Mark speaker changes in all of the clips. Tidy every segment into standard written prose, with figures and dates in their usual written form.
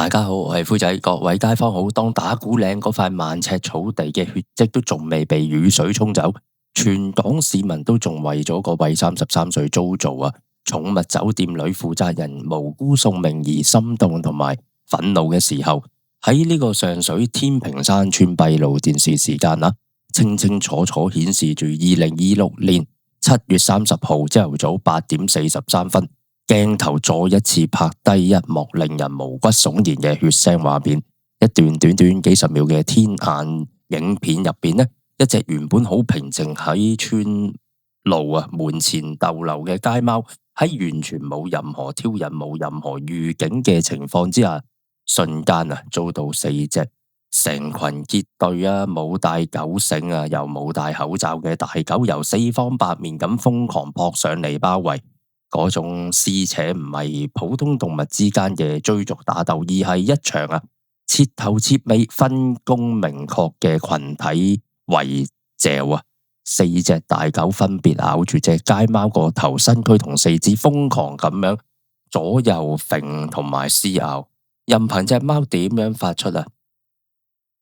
Speaker 1: 大家好，我係灰仔，各位街坊好。當打鼓嶺嗰塊萬尺草地嘅血跡都仲未被雨水沖走，全港市民都仲為咗個位33歲 JoJo 寵物酒店女負責人無辜送命而心動同埋憤怒嘅時候，喺呢個上水天平山村閉路電視時間清清楚楚顯示住2026年7月30號朝頭早8點43分。鏡頭再一次拍低一幕令人毛骨悚然嘅血腥畫面，一段短短幾十秒嘅天眼影片入邊呢，一隻原本好平靜喺村路門前逗留嘅街貓，喺完全冇任何挑釁、冇任何預警嘅情況之下，瞬間遭到4隻成群結隊冇帶狗繩又冇戴口罩嘅大狗，由四方八面咁瘋狂撲上嚟包圍。嗰種撕扯唔係普通動物之間嘅追逐打鬥，而係一場徹頭徹尾分工明確嘅群體圍剿4隻大狗分別咬住隻街貓個頭、身軀同四肢，瘋狂咁樣左右揈同埋撕咬，任憑隻貓點樣發出淒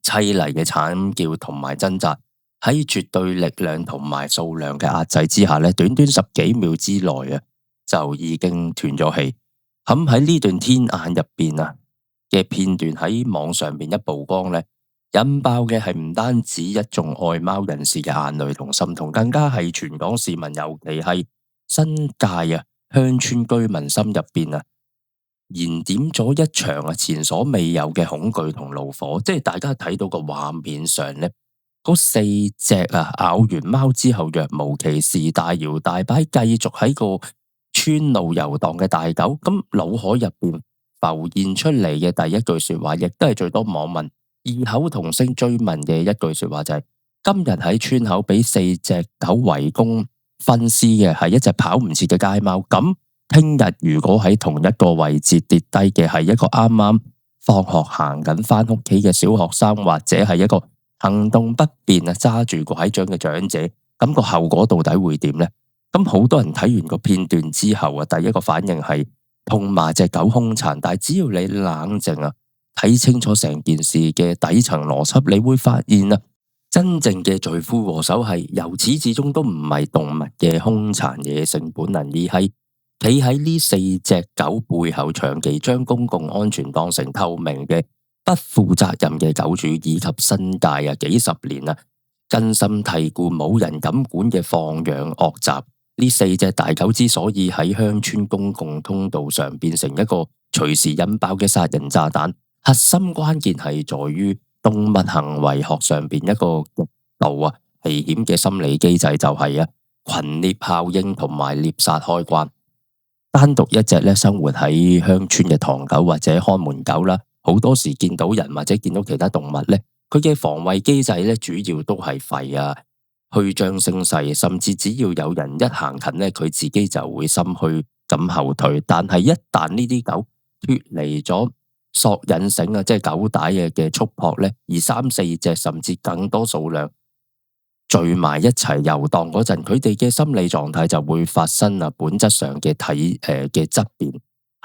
Speaker 1: 厲嘅慘叫同埋掙扎，喺絕對力量同埋數量嘅壓制之下呢，短短10幾秒之內就已經斷咗氣。咁喺呢段天眼入邊嘅片段喺網上面一曝光呢，引爆嘅係唔單止一眾愛貓人士嘅眼淚同心痛，更加係全港市民，尤其係新界鄉村居民心入邊燃點咗一場前所未有嘅恐懼同怒火。即係大家睇到個畫面上呢，嗰4隻咬完貓之後若無其事大搖大擺繼續喺個村路遊蕩嘅大狗，咁腦海入邊浮現出嚟嘅第一句說話，亦都係最多網民異口同聲追問嘅一句說話，就係今日喺村口俾4隻狗圍攻分屍嘅係一隻跑唔切嘅街貓，咁聽日如果喺同一個位置跌低嘅係一個啱啱放學行緊返屋企嘅小學生，或者係一個行動不便揸住拐杖嘅長者，咁個後果到底會點呢？咁好多人睇完個片段之後第一個反應係痛罵隻狗兇殘，但係只要你冷靜睇清楚成件事嘅底層邏輯，你會發現真正嘅罪魁禍首係由始至終都唔係動物嘅兇殘野性本能，而係企喺呢4隻狗背後，長期將公共安全當成透明嘅不負責任嘅狗主，以及新界幾十年根深蒂固冇人敢管嘅放養惡習。呢4隻大狗之所以喺鄉村公共通道上變成一個隨時引爆嘅殺人炸彈，核心關鍵係在於動物行為學上邊一個極度危險嘅心理機制，就係群獵效應同埋獵殺開關。單獨一隻生活喺鄉村嘅唐狗或者看門狗啦，好多時見到人或者見到其他動物呢，佢嘅防衛機制主要都係吠虛張聲勢，甚至只要有人一行近佢自己就會心虛咁後退。但係一旦呢啲狗脫離咗索引繩即係狗帶嘅束縛呢，而3、4隻甚至更多數量聚埋一齊遊蕩嗰陣，佢哋嘅心理狀態就會發生本質上嘅嘅質變。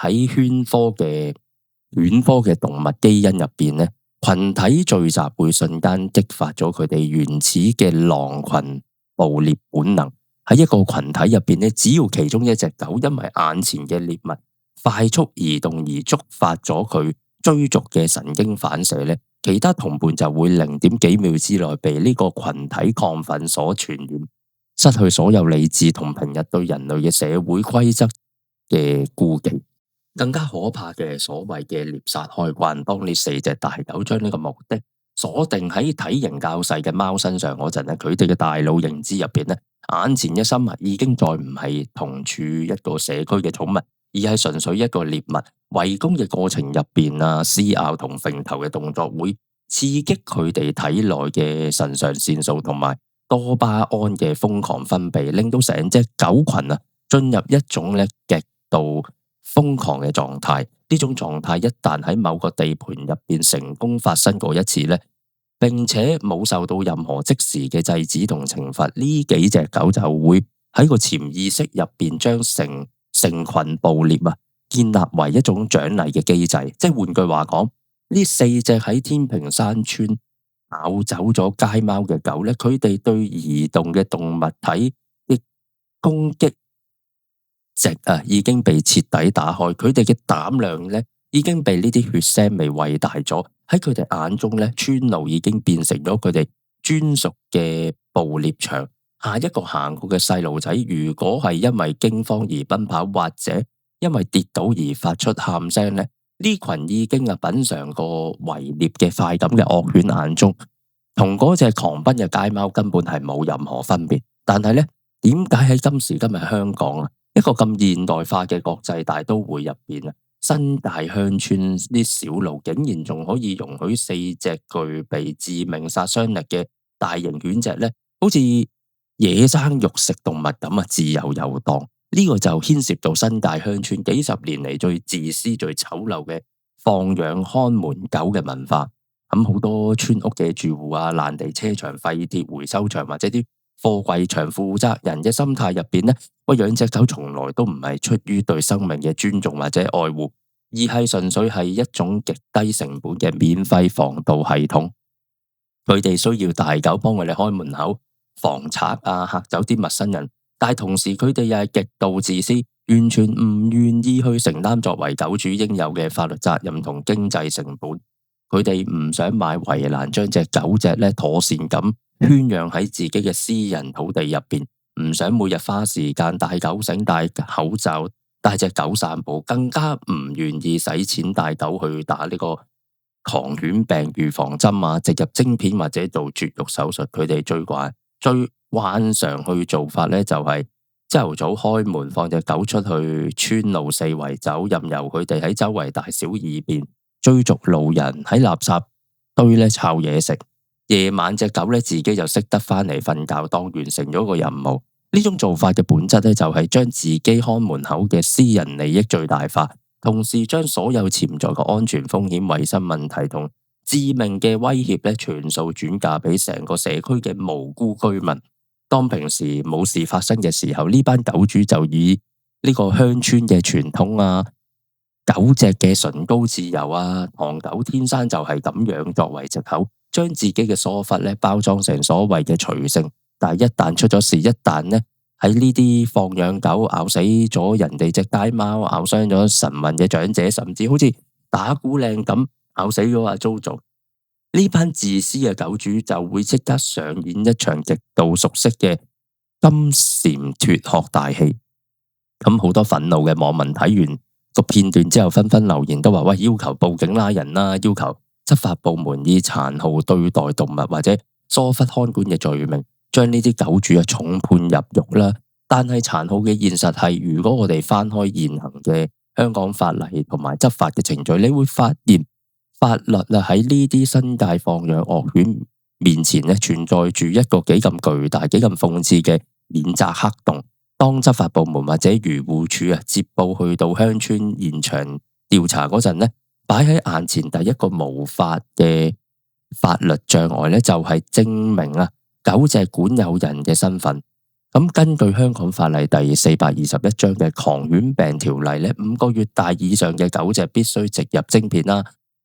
Speaker 1: 喺犬科嘅動物基因入邊呢，群體聚集會瞬間激發咗佢哋原始嘅狼群捕獵本能。喺一個群體入邊呢，只要其中一隻狗因為眼前嘅獵物快速移動而觸發咗佢追逐嘅神經反射呢，其他同伴就會0點幾秒之內被呢個群體亢奮所傳染，失去所有理智同平日對人類嘅社會規則嘅顧忌。更加可怕嘅所謂嘅獵殺開關，當呢4隻大狗將呢個目的鎖定喺體型較細嘅貓身上嗰陣，佢哋嘅大腦認知入邊眼前一心已經再唔係同處一個社區嘅寵物，而係純粹一個獵物。圍攻嘅過程入邊撕咬同揈頭嘅動作會刺激佢哋體內嘅腎上腺素同埋多巴胺嘅瘋狂分泌，令到成隻狗群進入一種極度瘋狂嘅狀態。呢種狀態一旦喺某個地盤入邊成功發生過一次並且冇受到任何即時嘅制止同懲罰，呢幾隻狗就會喺個潛意識入邊將成群捕獵建立為一種獎勵嘅機制。即係換句話講，呢4隻喺天平山村咬走咗街貓嘅狗咧，佢哋對移動嘅動物體嘅攻擊值已經被徹底打開，佢哋嘅膽量咧已經被呢啲血腥味餵大咗。喺佢哋眼中咧，村路已經變成咗佢哋專屬嘅捕獵場。下一個行過嘅細路仔，如果係因為驚慌而奔跑，或者因為跌倒而發出喊聲咧，呢群已經品嘗過圍獵嘅快感嘅惡犬眼中，同嗰隻狂奔嘅街貓根本係冇任何分別。但係咧，點解喺今時今日香港啊，一個咁現代化嘅國際大都會入邊啊，新界鄉村啲小路竟然仲可以容許4隻具備致命殺傷力嘅大型犬隻咧，好似野生肉食動物咁自由遊蕩。呢個就牽涉到新界鄉村幾十年嚟最自私、最醜陋嘅放養看門狗嘅文化。咁好多村屋嘅住戶爛地車場、廢鐵回收場或者啲貨櫃場負責人嘅心態入邊咧，喂，養隻狗從來都唔係出於對生命嘅尊重或者愛護，而係純粹係一種極低成本嘅免費防盜系統。佢哋需要大狗幫佢哋開門口、防賊嚇走啲陌生人，但係同時佢哋又係極度自私，完全唔願意去承擔作為狗主應有嘅法律責任同經濟成本。佢哋唔想買圍欄，將隻狗隻咧妥善咁圈養喺自己嘅私人土地入邊，唔想每日花時間帶狗繩、戴口罩、帶隻狗散步，更加唔願意使錢帶狗去打呢個狂犬病預防針植入晶片或者做絕育手術。佢哋最慣常去做法咧，就係朝頭早開門放隻狗出去村路四圍走，任由佢哋喺周圍大小二便，追逐路人，喺垃圾堆咧摷嘢食。夜晚隻狗咧自己就識得翻嚟瞓覺，當完成咗個任務。呢種做法嘅本質咧，就係將自己看門口嘅私人利益最大化，同時將所有潛在嘅安全風險、衛生問題同致命嘅威脅咧，全數轉嫁俾成個社區嘅無辜居民。當平時冇事發生嘅時候，呢班狗主就以呢個鄉村嘅傳統狗隻嘅崇高自由唐狗天生就係咁樣作為藉口，將自己嘅疏忽咧包裝成所謂嘅隨性。但係一旦出咗事，一旦咧喺呢啲放養狗咬死咗人哋隻街貓，咬傷咗神魂嘅長者，甚至好似打鼓嶺咁咬死咗阿 Jojo，呢班自私嘅狗主就會即刻上演一場極度熟悉嘅金蟬脫殼大戲。咁好多憤怒嘅網民睇完個片段之後，紛紛留言都話：喂，要求報警拉人啦，要求執法部門以殘酷對待動物或者疏忽看管嘅罪名，將呢啲狗主重判入獄啦。但係殘酷嘅現實係，如果我哋翻開現行嘅香港法例同埋執法嘅程序，你會發現法律喺呢啲新界放養惡犬面前存在住一個幾咁巨大、幾咁諷刺嘅免責黑洞。當執法部門或者漁護署接報去到鄉村現場調查嗰陣，擺喺眼前第一個無法嘅法律障礙就係證明狗隻管有人嘅身份。咁根據香港法例第421章嘅狂犬病條例，5個月大以上嘅狗隻必須植入晶片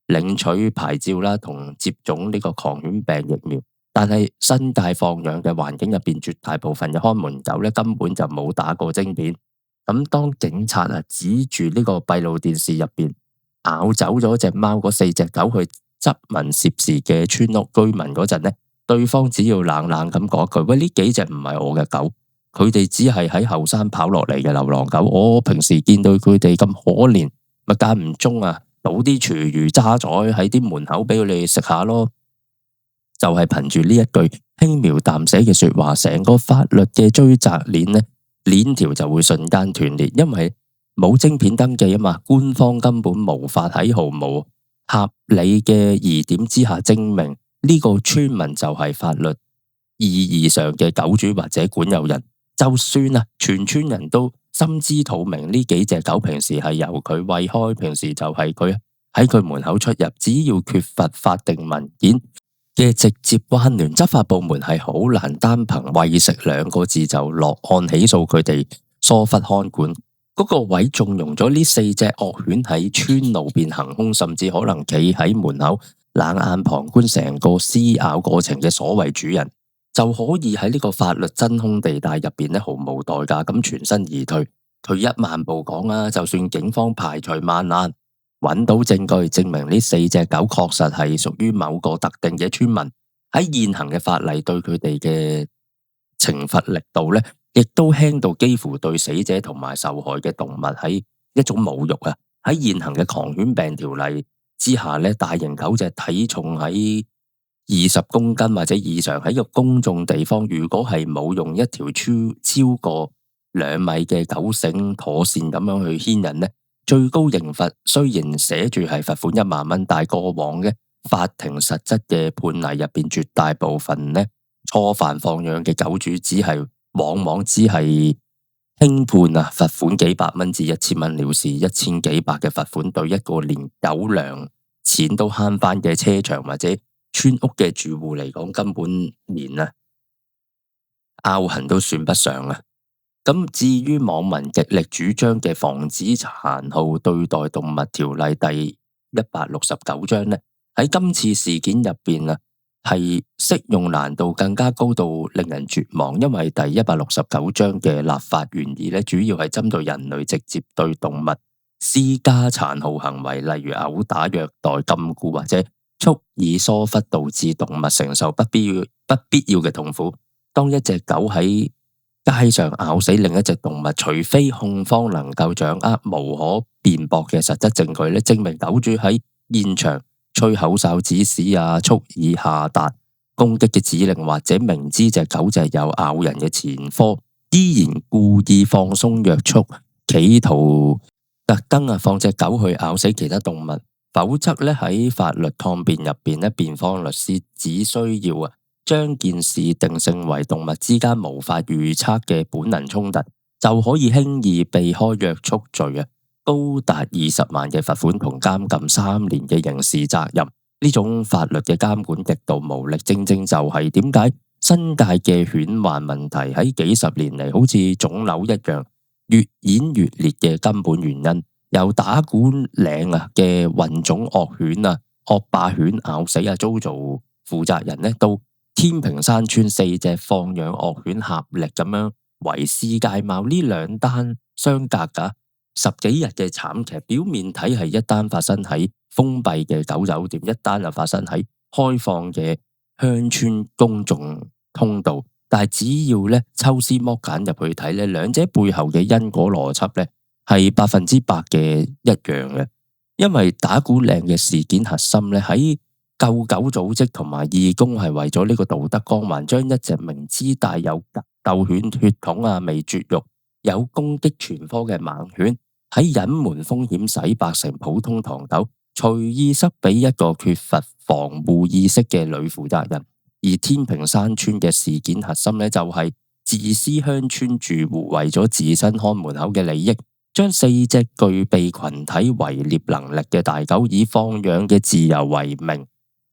Speaker 1: 領取牌照同接種呢個狂犬病疫苗。但係新界放養嘅環境入邊，絕大部分嘅看門狗根本就冇打過晶片。咁當警察指住呢個閉路電視入邊咬走咗隻貓嗰4隻狗去質問涉事嘅村屋居民嗰陣，對方只要冷冷咁講一句：喂，呢幾隻唔係我嘅狗，佢哋只係喺後山跑落嚟嘅流浪狗。我平時見到佢哋咁可憐，咪間唔中倒啲廚餘渣仔喺啲門口俾佢哋食下咯。就係憑住呢一句輕描淡寫嘅說話，成個法律嘅追責鏈條就會瞬間斷裂，因為冇晶片登記官方根本無法喺毫無合理嘅疑點之下證明呢個村民就係法律意義上嘅狗主或者管有人。就算全村人都心知肚明呢幾隻狗平時係由佢餵開，平時就係佢喺佢門口出入，只要缺乏法定文件嘅直接關聯，執法部門係好難單憑餵食2個字就落案起訴佢哋疏忽看管。嗰個位縱容咗呢4隻惡犬喺村路邊行兇，甚至可能企喺門口冷眼旁觀成個撕咬過程嘅所謂主人，就可以喺呢個法律真空地帶入邊咧毫無代價咁全身而退。退一萬步講啦，就算警方排除萬難揾到證據證明呢4隻狗確實係屬於某個特定嘅村民，喺現行嘅法例對佢哋嘅懲罰力度呢，亦都輕到幾乎對死者同埋受害嘅動物係一種侮辱啊！喺現行嘅狂犬病條例之下呢，大型狗隻體重喺20公斤或者以上，喺個公眾地方，如果係冇用一條超過2米嘅狗繩妥善咁樣去牽引呢，最高刑罰雖然寫住係罰款1萬蚊，但係過往嘅法庭實質嘅判例入邊，絕大部分呢初犯放養嘅狗主往往只係輕判啊，罰款幾百蚊至1000蚊了事，1000幾百嘅罰款對一個連狗糧錢都慳翻嘅車場或者村屋嘅住戶嚟講，根本連拗痕都算不上啊！咁至於網民極力主張嘅防止殘酷對待動物條例第169章呢，喺今次事件入邊啊，係適用難度更加高到令人絕望，因為第169章嘅立法原意呢，主要係針對人類直接對動物施加殘酷行為，例如毆打、虐待、禁錮或者蓄意疏忽，導致動物承受不必要嘅痛苦。當一隻狗喺街上咬死另一隻動物，除非控方能夠掌握無可辯駁嘅實質證據咧，證明狗主喺現場吹口哨指使啊，蓄意下達攻擊嘅指令，或者明知隻狗就係有咬人嘅前科，依然故意放鬆約束，企圖特登放隻狗去咬死其他動物，否則咧喺法律抗辯入邊咧，辯方律師只需要將件事定性為動物之間無法預測嘅本能衝突，就可以輕易避開約束罪高達20萬嘅罰款同監禁3年嘅刑事責任。呢種法律嘅監管極度無力，正正就係點解新界嘅犬患問題喺幾十年嚟好似腫瘤一樣越演越烈嘅根本原因。由打鼓嶺嘅混種惡犬惡霸犬咬死Jojo負責人呢，到天平山村4隻放養惡犬合力咁樣圍屍街貓，呢2單相隔10幾日嘅慘劇，表面睇係一單發生喺封閉嘅狗酒店，一單就發生喺開放嘅鄉村公眾通道，但係只要抽絲剝繭入去睇兩者背後嘅因果邏輯係100%嘅一樣嘅，因為打鼓嶺嘅事件核心喺救狗組織同埋義工係為咗呢個道德光環，將一隻明知帶有鬥犬血統未絕育、有攻擊全科嘅猛犬，喺隱瞞風險洗白成普通唐狗，隨意塞俾一個缺乏防護意識嘅女負責人。而天平山村嘅事件核心就係自私鄉村住戶為咗自身看門口嘅利益，將4隻具備群體圍獵能力嘅大狗以放養嘅自由為名，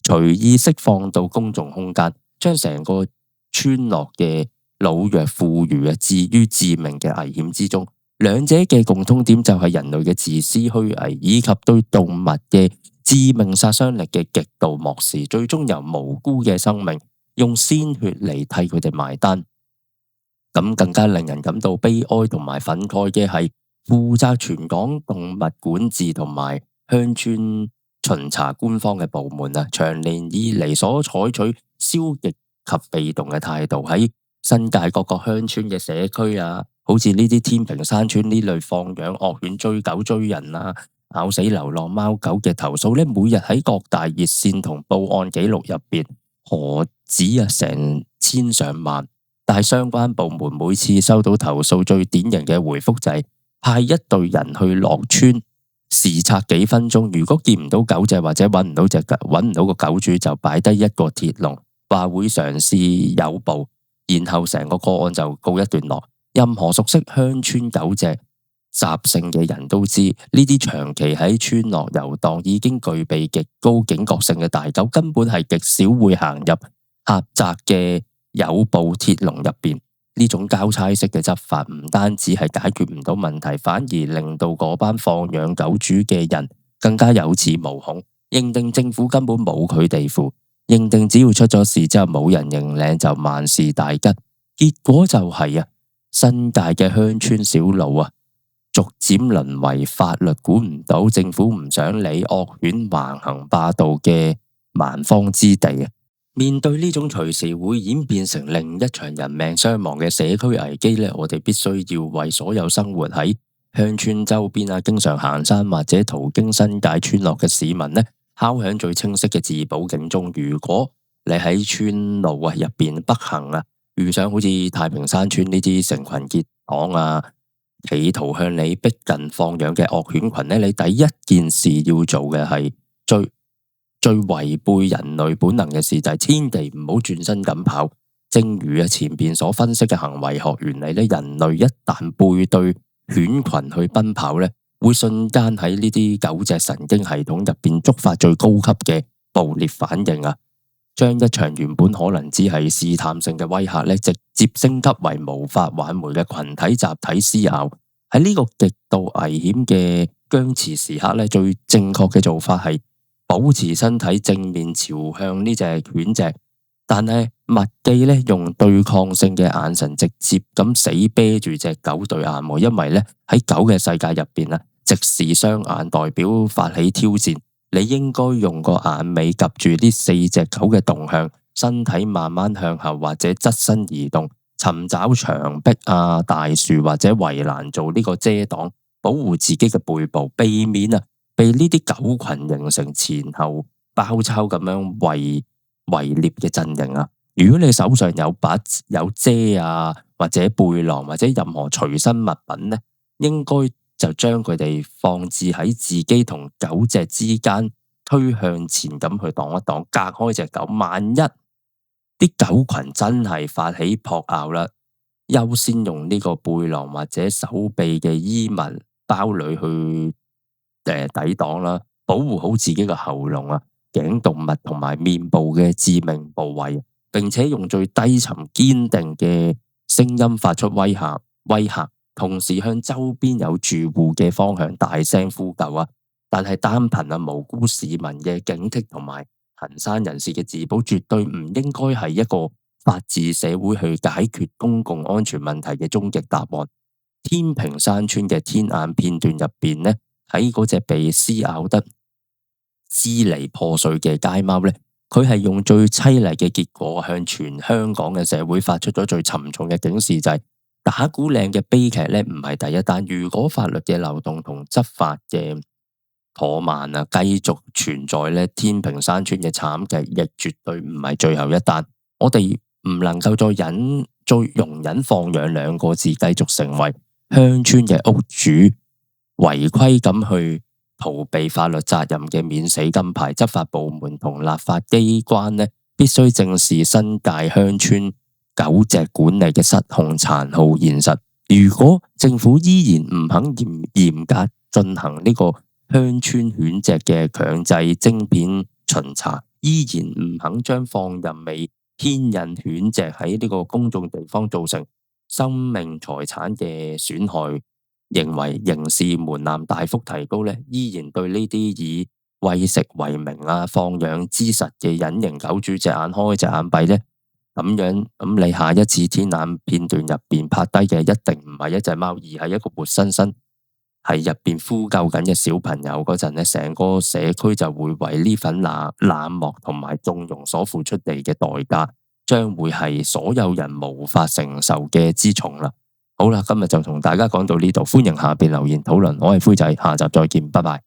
Speaker 1: 隨意釋放到公眾空間，將成個村落嘅老弱婦孺置於致命嘅危險之中。兩者嘅共通點就係人類嘅自私虛偽，以及對動物嘅致命殺傷力嘅極度漠視，最終由無辜嘅生命用鮮血嚟替佢哋埋單。咁更加令人感到悲哀同埋憤慨嘅係，負責全港動物管治同埋鄉村巡查官方嘅部門長年以嚟所採取消極及被動嘅態度，喺新界各個鄉村嘅社區好似呢啲天平山村呢類放養惡犬追狗追人咬死流浪貓狗嘅投訴每日喺各大熱線同報案記錄入邊何止成千上萬，但係相關部門每次收到投訴，最典型嘅回覆就係派一隊人去落村視察幾分鐘，如果見唔到狗隻或者揾唔到個狗主，就擺低一個鐵籠，話會嘗試誘捕，然後成個個案就告一段落。任何熟悉鄉村狗隻習性嘅人都知，呢啲長期喺村落遊蕩已經具備極高警覺性嘅大狗，根本係極少會行入狹窄嘅誘捕鐵籠入邊。呢種交差式嘅執法唔單止係解決唔到問題，反而令到嗰班放養狗主嘅人更加有恃無恐，認定政府根本冇佢哋符，認定只要出咗事之後冇人認領就萬事大吉。結果就係新界嘅鄉村小路逐漸淪為法律管唔到、政府唔想理、惡犬橫行霸道嘅蠻荒之地。面對呢種隨時會演變成另一場人命傷亡嘅社區危機呢，我哋必須要為所有生活喺鄉村周邊經常行山或者途經新界村落嘅市民呢，敲響最清晰嘅自保警鐘。如果你喺村路入邊不幸遇上好似太平山村呢啲成群結黨企圖向你逼近放養嘅惡犬群呢，你第一件事要做嘅係最違背人類本能嘅事，就係千祈唔好轉身咁跑。正如前邊所分析嘅行為學原理呢，人類一旦背對犬群去奔跑呢，會瞬間喺呢啲狗隻神經系統入邊觸發最高級嘅暴烈反應將一場原本可能只係試探性嘅威嚇呢，直接升級為無法挽回嘅群體集體施壓。喺呢個極度危險嘅僵持時刻呢，最正確嘅做法係保持身體正面朝向呢隻犬隻，但係勿記呢，用對抗性嘅眼神直接咁死啤住隻狗對眼，因為呢，喺狗嘅世界入邊直視雙眼代表發起挑戰。你應該用個眼尾及住呢4隻狗嘅動向，身體慢慢向後或者側身移動，尋找牆壁大樹或者圍欄做呢個遮擋，保護自己嘅背部，避免被呢啲狗群形成前後包抄咁樣圍獵嘅陣營。如果你手上有把有遮或者背囊或者任何隨身物品呢，應該就將佢哋放置喺自己同狗隻之間，推向前咁去擋一擋，隔開隻狗。萬一啲狗群真係發起撲咬啦，優先用呢個背囊或者手臂嘅衣物包裏去抵擋啦，保護好自己嘅喉嚨頸動脈同埋面部嘅致命部位，並且用最低沉堅定嘅聲音發出威嚇。同時向周邊有住戶嘅方向大聲呼救但係單憑無辜市民嘅警惕同埋行山人士嘅自保，絕對唔應該係一個法治社會去解決公共安全問題嘅終極答案。天平山村嘅天眼片段入邊呢，喺嗰隻被撕咬得支離破碎嘅街貓呢，佢係用最淒厲嘅結果向全香港嘅社會發出咗最沉重嘅警示，就係打鼓嶺嘅悲劇呢，唔係第一單。如果法律嘅漏洞同執法嘅怠慢繼續存在呢，天平山村嘅慘劇亦絕對唔係最後一單。我哋唔能夠再容忍放養2個字繼續成為鄉村嘅屋主違規咁去逃避法律責任嘅免死金牌。執法部門同立法機關呢，必須正視新界鄉村狗隻管理嘅失控殘酷現實。如果政府依然唔肯嚴格進行呢個鄉村犬隻嘅強制晶片巡查，依然唔肯將放任未牽引犬隻喺呢個公眾地方造成生命財產嘅損害，認為刑事門檻大幅提高呢，依然對呢啲以餵食為名放養之實嘅隱形狗主隻眼開隻眼閉呢，咁你下一次天眼片段入邊拍低嘅一定唔係一隻貓，而係一個活生生喺入邊呼救緊嘅小朋友嗰陣呢，成個社區就會為呢份冷漠同埋縱容所付出地嘅代價，將會係所有人無法承受嘅之重啦。好啦，今日就同大家講到呢度，歡迎下邊留言討論。我係灰仔，下集再見，拜拜。